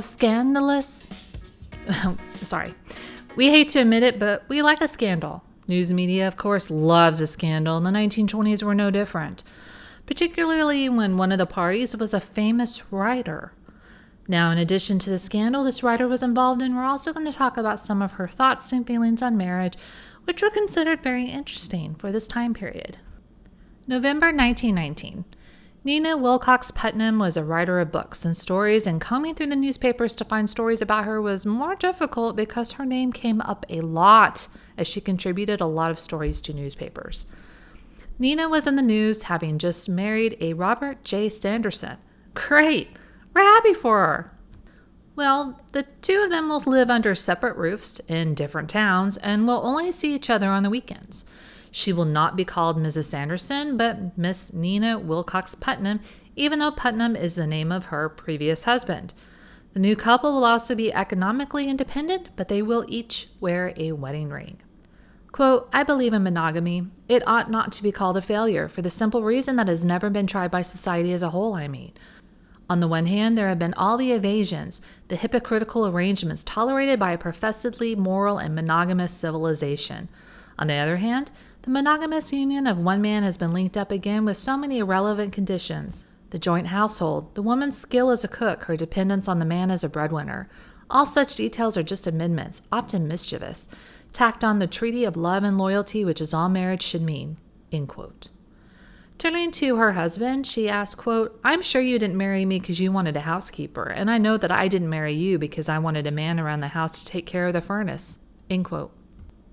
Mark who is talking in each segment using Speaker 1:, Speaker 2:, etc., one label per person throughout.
Speaker 1: Scandalous? Sorry. We hate to admit it, but we like a scandal. News media, of course, loves a scandal, and the 1920s were no different, particularly when one of the parties was a famous writer. Now, in addition to the scandal this writer was involved in, we're also going to talk about some of her thoughts and feelings on marriage, which were considered very interesting for this time period. November 1919. Nina Wilcox Putnam was a writer of books and stories, and combing through the newspapers to find stories about her was more difficult because her name came up a lot as she contributed a lot of stories to newspapers. Nina was in the news having just married a Robert J. Sanderson. Great! We're happy for her! Well, the two of them will live under separate roofs in different towns and will only see each other on the weekends. She will not be called Mrs. Sanderson, but Miss Nina Wilcox Putnam, even though Putnam is the name of her previous husband. The new couple will also be economically independent, but they will each wear a wedding ring. Quote, I believe in monogamy. It ought not to be called a failure, for the simple reason that it has never been tried by society as a whole, I mean. On the one hand, there have been all the evasions, the hypocritical arrangements tolerated by a professedly moral and monogamous civilization. On the other hand, the monogamous union of one man has been linked up again with so many irrelevant conditions. The joint household, the woman's skill as a cook, her dependence on the man as a breadwinner. All such details are just amendments, often mischievous, tacked on the treaty of love and loyalty, which is all marriage should mean. End quote. Turning to her husband, she asked, quote, I'm sure you didn't marry me because you wanted a housekeeper, and I know that I didn't marry you because I wanted a man around the house to take care of the furnace. End quote.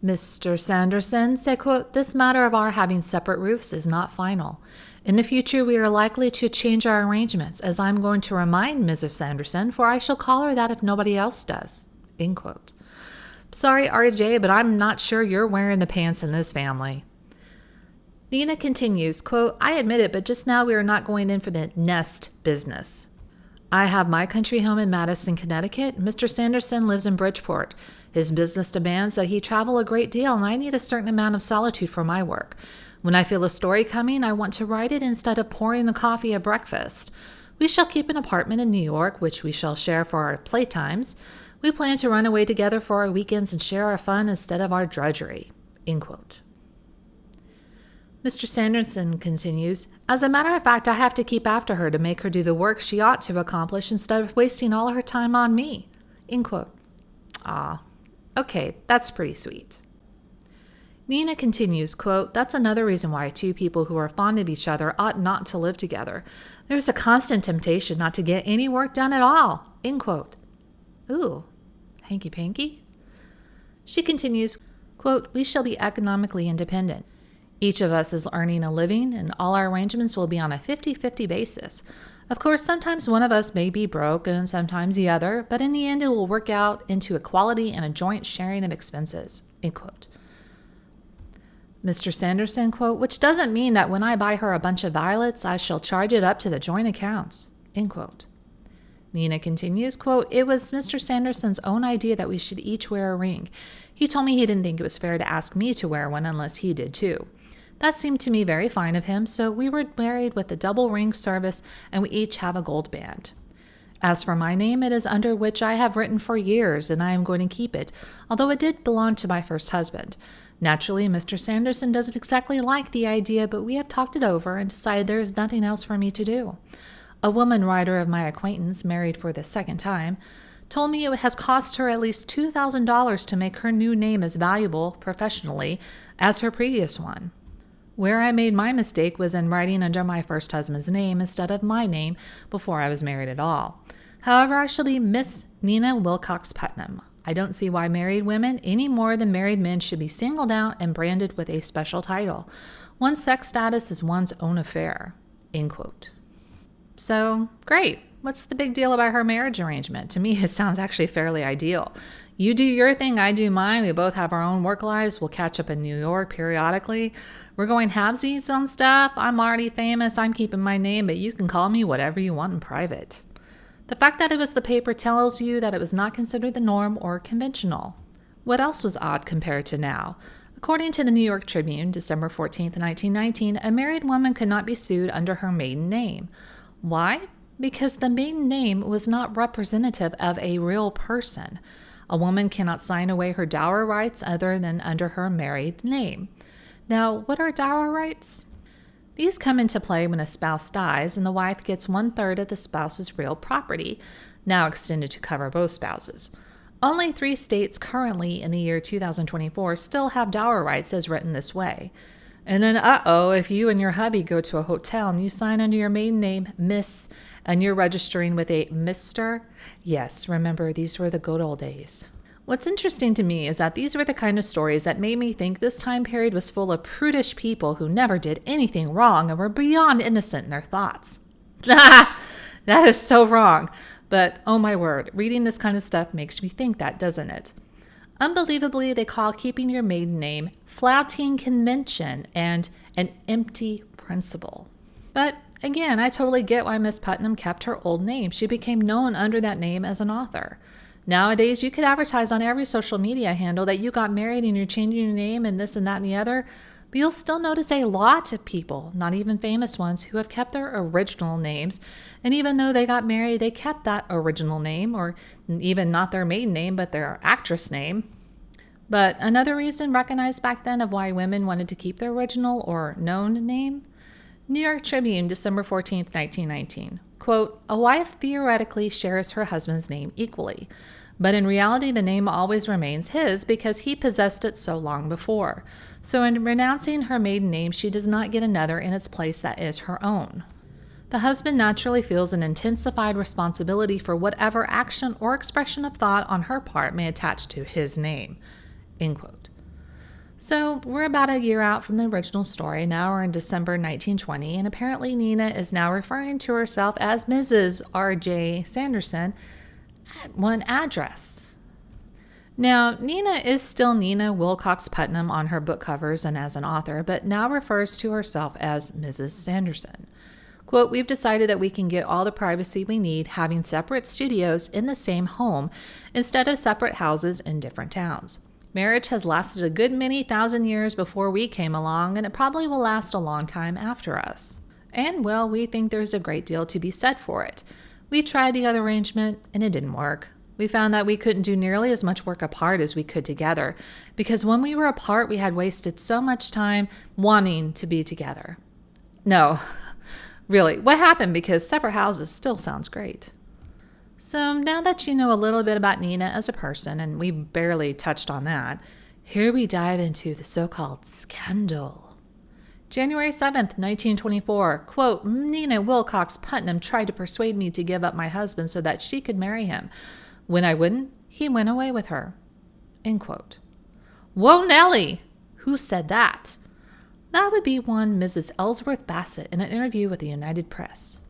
Speaker 1: Mr. Sanderson said, quote, this matter of our having separate roofs is not final. In the future, we are likely to change our arrangements, as I'm going to remind Mrs. Sanderson, for I shall call her that if nobody else does. End quote. Sorry, RJ, but I'm not sure you're wearing the pants in this family. Nina continues, quote, I admit it, but just now we are not going in for the nest business. I have my country home in Madison, Connecticut. Mr. Sanderson lives in Bridgeport. His business demands that he travel a great deal, and I need a certain amount of solitude for my work. When I feel a story coming, I want to write it instead of pouring the coffee at breakfast. We shall keep an apartment in New York, which we shall share for our playtimes. We plan to run away together for our weekends and share our fun instead of our drudgery. End quote. Mr. Sanderson continues, as a matter of fact, I have to keep after her to make her do the work she ought to accomplish instead of wasting all her time on me. End quote. Ah, okay, that's pretty sweet. Nina continues, quote, that's another reason why two people who are fond of each other ought not to live together. There's a constant temptation not to get any work done at all. End quote. Ooh, hanky-panky? She continues, quote, we shall be economically independent. Each of us is earning a living, and all our arrangements will be on a 50-50 basis. Of course, sometimes one of us may be broke and sometimes the other, but in the end it will work out into equality and a joint sharing of expenses. End quote. Mr. Sanderson, quote, which doesn't mean that when I buy her a bunch of violets, I shall charge it up to the joint accounts. End quote. Nina continues, quote, it was Mr. Sanderson's own idea that we should each wear a ring. He told me he didn't think it was fair to ask me to wear one unless he did too. That seemed to me very fine of him, so we were married with a double ring service, and we each have a gold band. As for my name, it is under which I have written for years, and I am going to keep it, although it did belong to my first husband. Naturally, Mr. Sanderson doesn't exactly like the idea, but we have talked it over and decided there is nothing else for me to do. A woman writer of my acquaintance, married for the second time, told me it has cost her at least $2,000 to make her new name as valuable, professionally, as her previous one. Where I made my mistake was in writing under my first husband's name instead of my name before I was married at all. However, I shall be Miss Nina Wilcox Putnam. I don't see why married women, any more than married men, should be singled out and branded with a special title. One's sex status is one's own affair. End quote. So, great. What's the big deal about her marriage arrangement? To me, it sounds actually fairly ideal. You do your thing, I do mine. We both have our own work lives. We'll catch up in New York periodically. We're going halvesies on stuff. I'm already famous. I'm keeping my name, but you can call me whatever you want in private. The fact that it was the paper tells you that it was not considered the norm or conventional. What else was odd compared to now? According to the New York Tribune, December 14, 1919, a married woman could not be sued under her maiden name. Why? Because the maiden name was not representative of a real person. A woman cannot sign away her dower rights other than under her married name. Now, what are dower rights? These come into play when a spouse dies and the wife gets 1/3 of the spouse's real property, now extended to cover both spouses. Only 3 states currently in the year 2024 still have dower rights as written this way. And then, if you and your hubby go to a hotel and you sign under your maiden name, Miss, and you're registering with a Mr., yes, remember, these were the good old days. What's interesting to me is that these were the kind of stories that made me think this time period was full of prudish people who never did anything wrong and were beyond innocent in their thoughts. That is so wrong. But, oh my word, reading this kind of stuff makes me think that, doesn't it? Unbelievably, they call keeping your maiden name flouting convention and an empty principle. But again, I totally get why Miss Putnam kept her old name. She became known under that name as an author. Nowadays, you could advertise on every social media handle that you got married and you're changing your name and this and that and the other, but you'll still notice a lot of people, not even famous ones, who have kept their original names. And even though they got married, they kept that original name, or even not their maiden name, but their actress name. But another reason recognized back then of why women wanted to keep their original or known name? New York Tribune, December 14, 1919. Quote, a wife theoretically shares her husband's name equally, but in reality the name always remains his because he possessed it so long before. So in renouncing her maiden name, she does not get another in its place that is her own. The husband naturally feels an intensified responsibility for whatever action or expression of thought on her part may attach to his name. End quote. So we're about a year out from the original story. Now we're in December 1920, and apparently Nina is now referring to herself as Mrs. R.J. Sanderson at one address. Now, Nina is still Nina Wilcox Putnam on her book covers and as an author, but now refers to herself as Mrs. Sanderson. Quote, we've decided that we can get all the privacy we need having separate studios in the same home instead of separate houses in different towns. Marriage has lasted a good many thousand years before we came along, and it probably will last a long time after us. And, well, we think there's a great deal to be said for it. We tried the other arrangement, and it didn't work. We found that we couldn't do nearly as much work apart as we could together, because when we were apart, we had wasted so much time wanting to be together. No, really, what happened? Because separate houses still sounds great. So now that you know a little bit about Nina as a person, and we barely touched on that, here we dive into the so-called scandal. January 7th, 1924, quote, Nina Wilcox Putnam tried to persuade me to give up my husband so that she could marry him. When I wouldn't, he went away with her. End quote. Whoa, Nellie! Who said that? That would be one Mrs. Ellsworth Bassett in an interview with the United Press.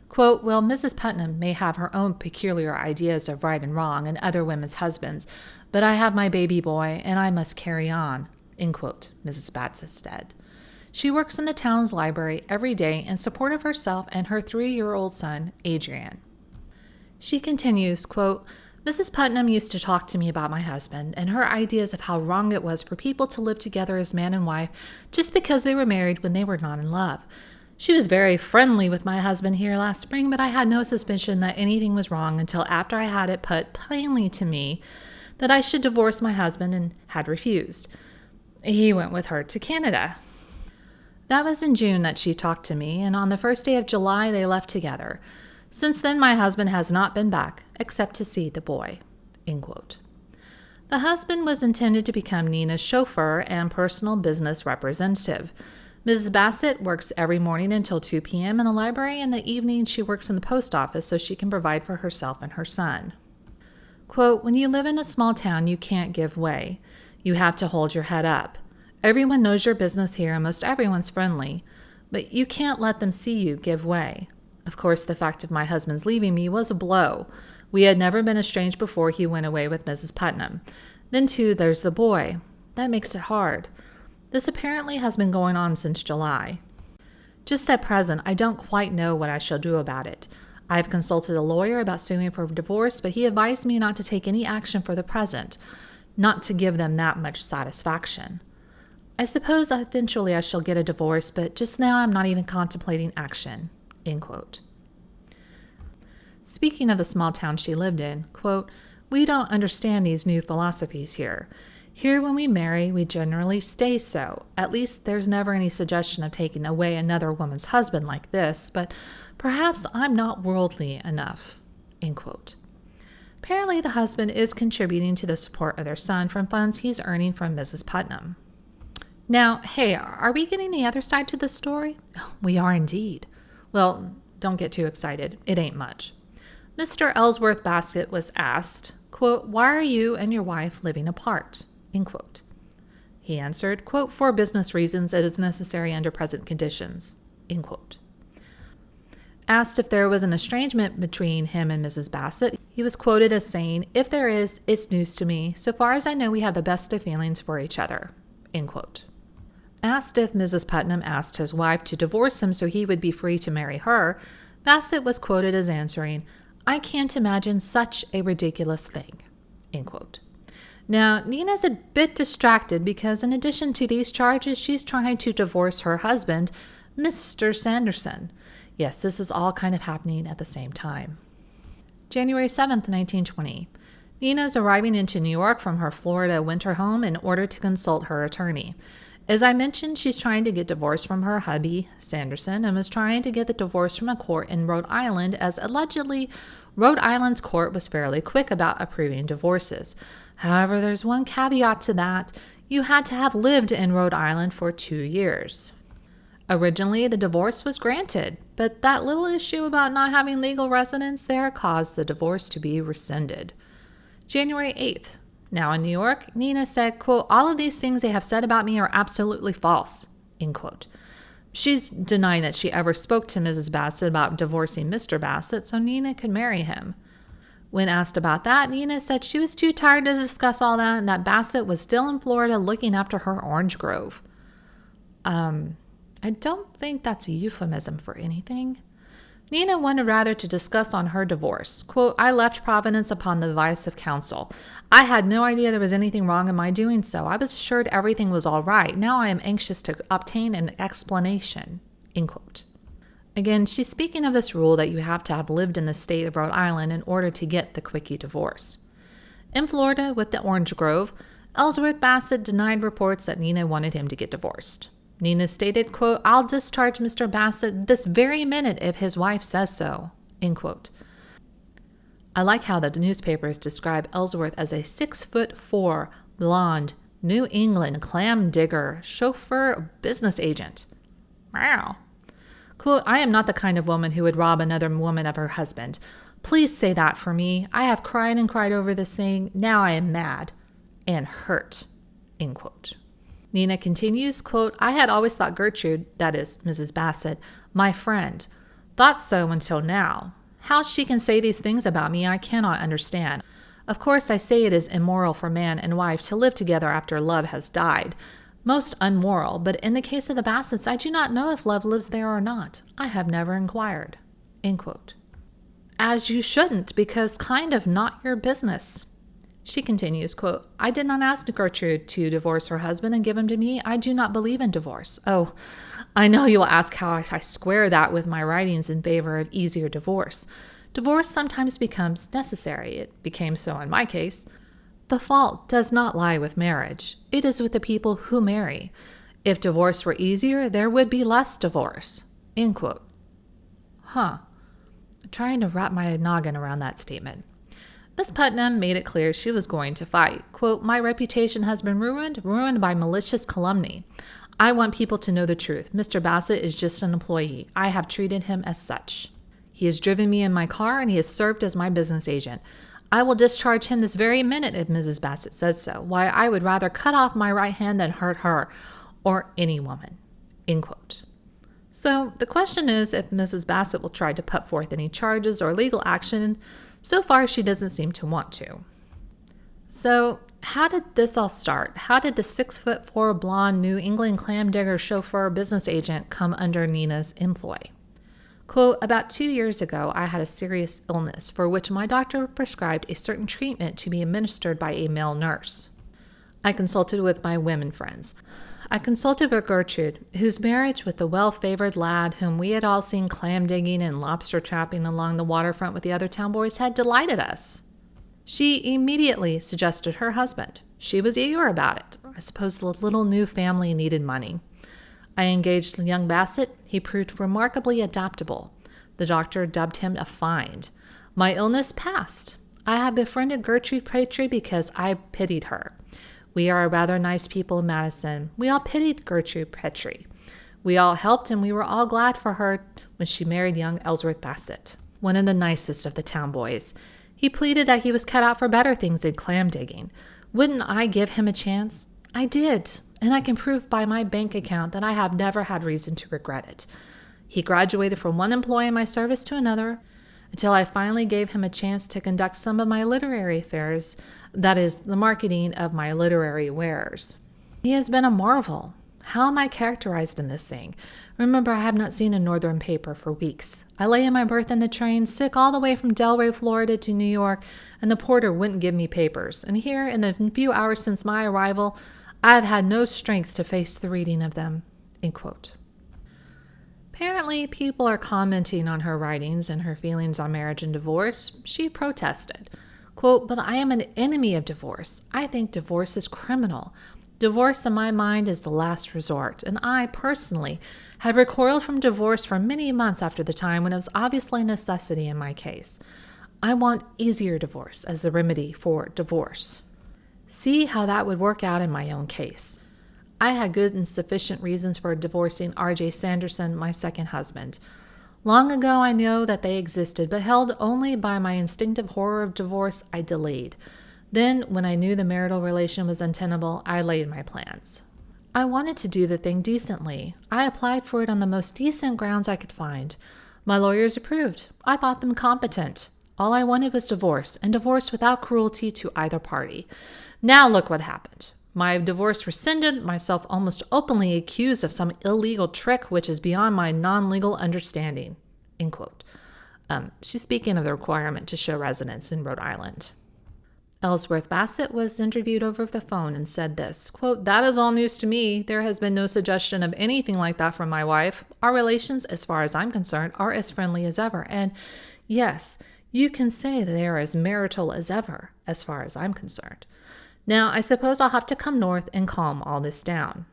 Speaker 1: Quote, well, Mrs. Putnam may have her own peculiar ideas of right and wrong and other women's husbands, but I have my baby boy and I must carry on, end quote, Mrs. Bassett said. She works in the town's library every day in support of herself and her 3-year-old son, Adrian. She continues, quote, Mrs. Putnam used to talk to me about my husband and her ideas of how wrong it was for people to live together as man and wife just because they were married when they were not in love. She was very friendly with my husband here last spring, but I had no suspicion that anything was wrong until after I had it put plainly to me that I should divorce my husband and had refused. He went with her to Canada. That was in June that she talked to me, and on the first day of July they left together. Since then, my husband has not been back, except to see the boy. End quote. The husband was intended to become Nina's chauffeur and personal business representative. Mrs. Bassett works every morning until 2 p.m. in the library, and in the evening she works in the post office so she can provide for herself and her son. Quote, when you live in a small town, you can't give way. You have to hold your head up. Everyone knows your business here and most everyone's friendly, but you can't let them see you give way. Of course, the fact of my husband's leaving me was a blow. We had never been estranged before he went away with Mrs. Putnam. Then, too, there's the boy. That makes it hard. This apparently has been going on since July. Just at present, I don't quite know what I shall do about it. I have consulted a lawyer about suing for divorce, but he advised me not to take any action for the present, not to give them that much satisfaction. I suppose eventually I shall get a divorce, but just now I'm not even contemplating action, end quote. Speaking of the small town she lived in, quote, we don't understand these new philosophies here. Here when we marry, we generally stay so. At least there's never any suggestion of taking away another woman's husband like this, but perhaps I'm not worldly enough, end quote. Apparently the husband is contributing to the support of their son from funds he's earning from Mrs. Putnam. Now, hey, are we getting the other side to the story? We are indeed. Well, don't get too excited. It ain't much. Mr. Ellsworth Bassett was asked, quote, why are you and your wife living apart? End quote. He answered, quote, for business reasons it is necessary under present conditions, end quote. Asked if there was an estrangement between him and Mrs. Bassett, he was quoted as saying, if there is, it's news to me. So far as I know, we have the best of feelings for each other, end quote. Asked if Mrs. Putnam asked his wife to divorce him so he would be free to marry her, Bassett was quoted as answering, I can't imagine such a ridiculous thing, end quote. Now, Nina's a bit distracted because in addition to these charges, she's trying to divorce her husband, Mr. Sanderson. Yes, this is all kind of happening at the same time. January 7th, 1920. Nina's arriving into New York from her Florida winter home in order to consult her attorney. As I mentioned, she's trying to get divorced from her hubby, Sanderson, and was trying to get the divorce from a court in Rhode Island, as allegedly Rhode Island's court was fairly quick about approving divorces. However, there's one caveat to that. You had to have lived in Rhode Island for 2 years. Originally, the divorce was granted, but that little issue about not having legal residence there caused the divorce to be rescinded. January 8th. Now in New York, Nina said, quote, all of these things they have said about me are absolutely false, end quote. She's denying that she ever spoke to Mrs. Bassett about divorcing Mr. Bassett so Nina could marry him. When asked about that, Nina said she was too tired to discuss all that and that Bassett was still in Florida looking after her orange grove. I don't think that's a euphemism for anything. Nina wanted rather to discuss on her divorce. Quote, I left Providence upon the advice of counsel. I had no idea there was anything wrong in my doing so. I was assured everything was all right. Now I am anxious to obtain an explanation, end quote. Again, she's speaking of this rule that you have to have lived in the state of Rhode Island in order to get the quickie divorce. In Florida, with the orange grove, Ellsworth Bassett denied reports that Nina wanted him to get divorced. Nina stated, quote, I'll discharge Mr. Bassett this very minute if his wife says so, end quote. I like how the newspapers describe Ellsworth as a 6'4", blonde, New England clam digger, chauffeur, business agent. Wow. Quote, I am not the kind of woman who would rob another woman of her husband. Please say that for me. I have cried and cried over this thing. Now I am mad and hurt, end quote. Nina continues, quote, I had always thought Gertrude, that is, Mrs. Bassett, my friend. Thought so until now. How she can say these things about me, I cannot understand. Of course, I say it is immoral for man and wife to live together after love has died. Most unmoral, but in the case of the Bassetts, I do not know if love lives there or not. I have never inquired, end quote. As you shouldn't, because kind of not your business. She continues, quote, I did not ask Gertrude to divorce her husband and give him to me. I do not believe in divorce. Oh, I know you will ask how I square that with my writings in favor of easier divorce. Divorce sometimes becomes necessary. It became so in my case. The fault does not lie with marriage. It is with the people who marry. If divorce were easier, there would be less divorce, end quote. I'm trying to wrap my noggin around that statement. Miss Putnam made it clear she was going to fight. Quote, my reputation has been ruined by malicious calumny. I want people to know the truth. Mr. Bassett is just an employee. I have treated him as such. He has driven me in my car and he has served as my business agent. I will discharge him this very minute if Mrs. Bassett says so. Why, I would rather cut off my right hand than hurt her or any woman, end quote. So the question is if Mrs. Bassett will try to put forth any charges or legal action. So far, she doesn't seem to want to. So how did this all start? How did the 6'4" blonde New England clam digger chauffeur business agent come under Nina's employ? Quote, about 2 years ago, I had a serious illness for which my doctor prescribed a certain treatment to be administered by a male nurse. I consulted with my women friends. I consulted with Gertrude, whose marriage with the well-favored lad whom we had all seen clam digging and lobster trapping along the waterfront with the other town boys had delighted us. She immediately suggested her husband. She was eager about it. I suppose the little new family needed money. I engaged young Bassett. He proved remarkably adaptable. The doctor dubbed him a find. My illness passed. I had befriended Gertrude Petrie because I pitied her. We are a rather nice people in Madison. We all pitied Gertrude Petrie. We all helped, and we were all glad for her when she married young Ellsworth Bassett, one of the nicest of the town boys. He pleaded that he was cut out for better things than clam digging. Wouldn't I give him a chance? I did, and I can prove by my bank account that I have never had reason to regret it. He graduated from one employee in my service to another, until I finally gave him a chance to conduct some of my literary affairs, that is, the marketing of my literary wares. He has been a marvel. How am I characterized in this thing? Remember, I have not seen a northern paper for weeks. I lay in my berth in the train, sick all the way from Delray, Florida to New York, and the porter wouldn't give me papers. And here, in the few hours since my arrival, I have had no strength to face the reading of them." End quote. Apparently, people are commenting on her writings and her feelings on marriage and divorce. She protested, quote, "But I am an enemy of divorce. I think divorce is criminal. Divorce, in my mind, is the last resort, and I, personally, have recoiled from divorce for many months after the time when it was obviously a necessity in my case. I want easier divorce as the remedy for divorce. See how that would work out in my own case. I had good and sufficient reasons for divorcing R.J. Sanderson, my second husband. Long ago I know that they existed, but held only by my instinctive horror of divorce, I delayed. Then, when I knew the marital relation was untenable, I laid my plans. I wanted to do the thing decently. I applied for it on the most decent grounds I could find. My lawyers approved. I thought them competent. All I wanted was divorce, and divorce without cruelty to either party. Now look what happened. My divorce rescinded, myself almost openly accused of some illegal trick which is beyond my non-legal understanding." End quote. She's speaking of the requirement to show residence in Rhode Island. Ellsworth Bassett was interviewed over the phone and said this, quote, "That is all news to me. There has been no suggestion of anything like that from my wife. Our relations, as far as I'm concerned, are as friendly as ever. And yes, you can say that they are as marital as ever, as far as I'm concerned. Now, I suppose I'll have to come north and calm all this down."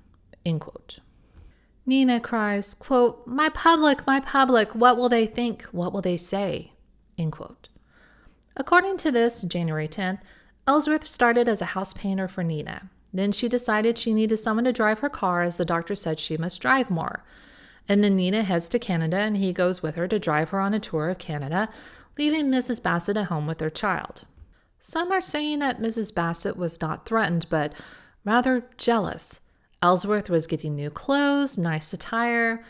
Speaker 1: End quote. Nina cries, quote, my public, what will they think? What will they say?" End quote. According to this, January 10th, Ellsworth started as a house painter for Nina. Then she decided she needed someone to drive her car as the doctor said she must drive more. And then Nina heads to Canada and he goes with her to drive her on a tour of Canada, leaving Mrs. Bassett at home with their child. Some are saying that Mrs. Bassett was not threatened, but rather jealous. Ellsworth was getting new clothes, nice attire.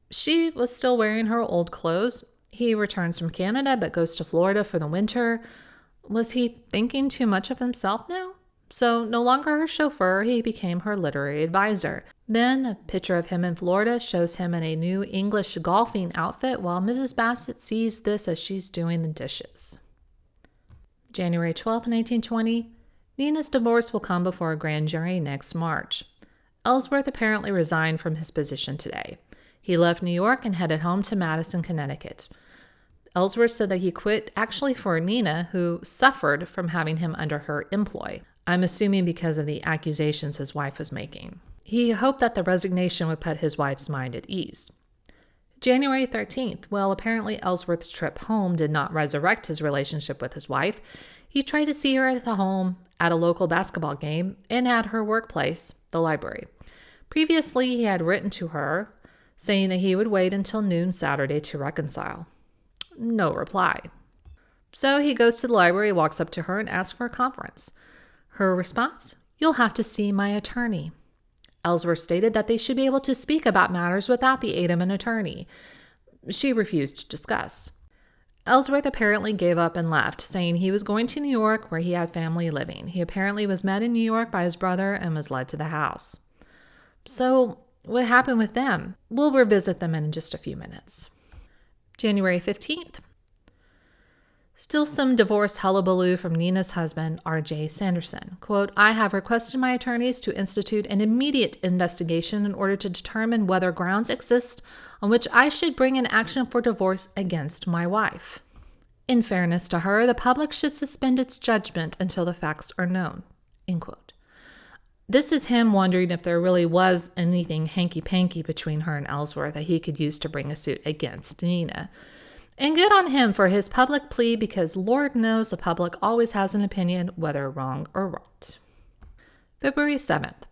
Speaker 1: She was still wearing her old clothes. He returns from Canada but goes to Florida for the winter. Was he thinking too much of himself now? So no longer her chauffeur, he became her literary advisor. Then a picture of him in Florida shows him in a new English golfing outfit while Mrs. Bassett sees this as she's doing the dishes. January 12, 1920, Nina's divorce will come before a grand jury next March. Ellsworth apparently resigned from his position today. He left New York and headed home to Madison, Connecticut. Ellsworth said that he quit actually for Nina, who suffered from having him under her employ. I'm assuming because of the accusations his wife was making. He hoped that the resignation would put his wife's mind at ease. January 13th, well, apparently Ellsworth's trip home did not resurrect his relationship with his wife. He tried to see her at home, at a local basketball game, and at her workplace, the library. Previously, he had written to her, saying that he would wait until noon Saturday to reconcile. No reply. So he goes to the library, walks up to her, and asks for a conference. Her response, "You'll have to see my attorney." Ellsworth stated that they should be able to speak about matters without the aid of an attorney. She refused to discuss. Ellsworth apparently gave up and left, saying he was going to New York where he had family living. He apparently was met in New York by his brother and was led to the house. So what happened with them? We'll revisit them in just a few minutes. January 15th. Still some divorce hullabaloo from Nina's husband, R.J. Sanderson. Quote, I have requested my attorneys to institute an immediate investigation in order to determine whether grounds exist on which I should bring an action for divorce against my wife. In fairness to her, the public should suspend its judgment until the facts are known. End quote. This is him wondering if there really was anything hanky-panky between her and Ellsworth that he could use to bring a suit against Nina. And good on him for his public plea, because Lord knows the public always has an opinion, whether wrong or right. February 7th.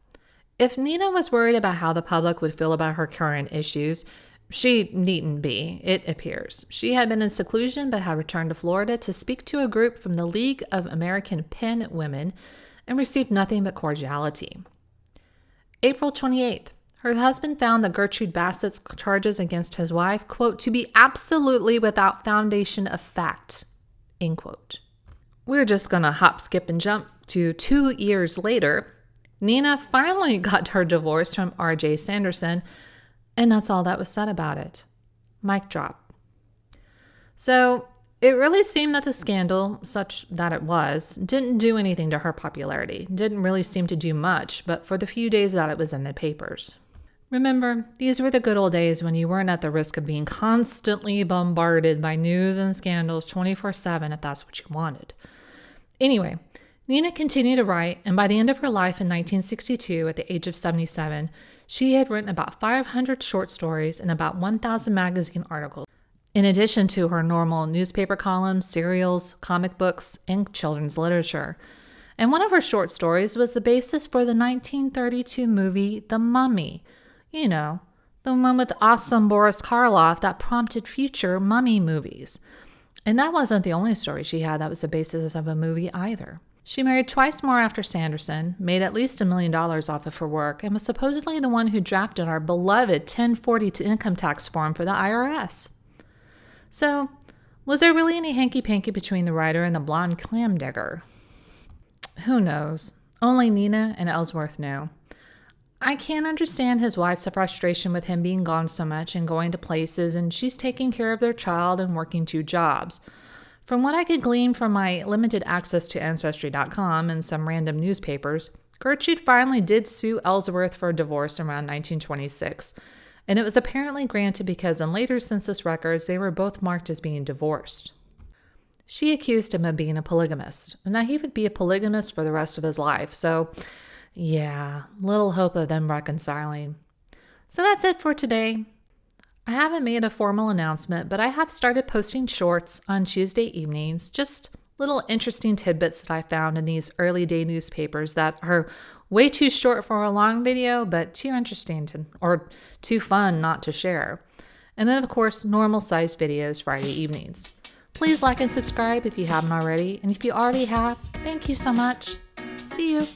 Speaker 1: If Nina was worried about how the public would feel about her current issues, she needn't be, it appears. She had been in seclusion but had returned to Florida to speak to a group from the League of American Pen Women and received nothing but cordiality. April 28th. Her husband found that Gertrude Bassett's charges against his wife, quote, to be absolutely without foundation of fact, end quote. We're just going to hop, skip, and jump to 2 years later. Nina finally got her divorce from R.J. Sanderson, and that's all that was said about it. Mic drop. So it really seemed that the scandal, such that it was, didn't do anything to her popularity. Didn't really seem to do much, but for the few days that it was in the papers. Remember, these were the good old days when you weren't at the risk of being constantly bombarded by news and scandals 24/7 if that's what you wanted. Anyway, Nina continued to write, and by the end of her life in 1962, at the age of 77, she had written about 500 short stories and about 1,000 magazine articles, in addition to her normal newspaper columns, serials, comic books, and children's literature. And one of her short stories was the basis for the 1932 movie The Mummy. You know, the one with awesome Boris Karloff that prompted future Mummy movies. And that wasn't the only story she had that was the basis of a movie either. She married twice more after Sanderson, made at least $1 million off of her work, and was supposedly the one who drafted our beloved 1040 income tax form for the IRS. So, was there really any hanky-panky between the writer and the blonde clam digger? Who knows? Only Nina and Ellsworth knew. I can't understand his wife's frustration with him being gone so much and going to places, and she's taking care of their child and working 2 jobs. From what I could glean from my limited access to Ancestry.com and some random newspapers, Gertrude finally did sue Ellsworth for divorce around 1926, and it was apparently granted because in later census records they were both marked as being divorced. She accused him of being a polygamist, and that he would be a polygamist for the rest of his life, so yeah, little hope of them reconciling. So that's it for today. I haven't made a formal announcement, but I have started posting shorts on Tuesday evenings, just little interesting tidbits that I found in these early day newspapers that are way too short for a long video, but too interesting or too fun not to share. And then, of course, normal sized videos Friday evenings. Please like and subscribe if you haven't already, and if you already have, thank you so much. See you.